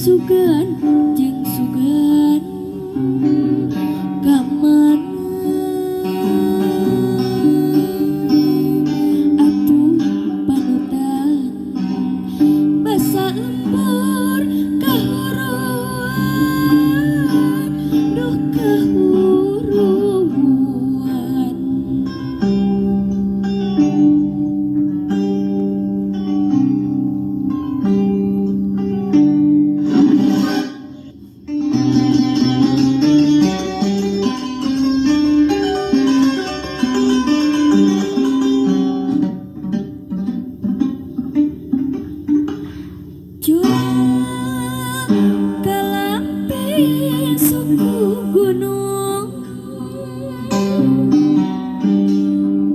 Sugan jeung sugan kamana atuh panutan basa lembur kahuruan duh kahuruan. Kalampir suku gunung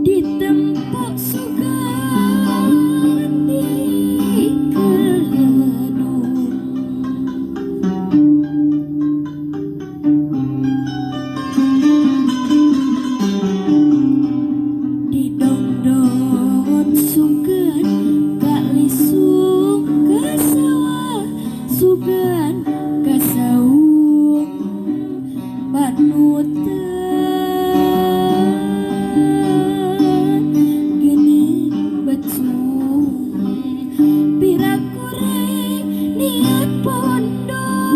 ditempuk sugan di kenung didongdon sugan kalisung ka sawah sugan kasaung panutan geni becung pirakureng niat pondong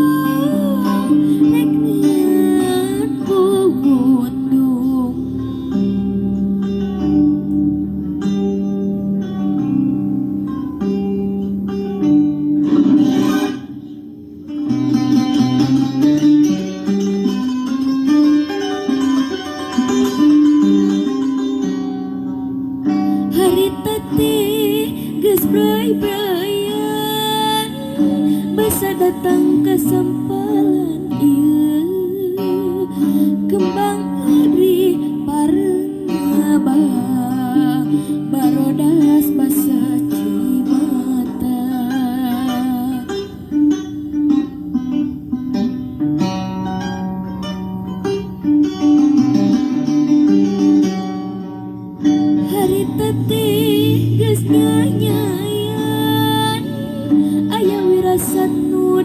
rek niat pondong. Harita teh geus bray-brayan basa datang ka sampalan ieu kembang hari pareng ngabah barodas basa cimata. Harita teh geus nyanyayan aya wirasat nu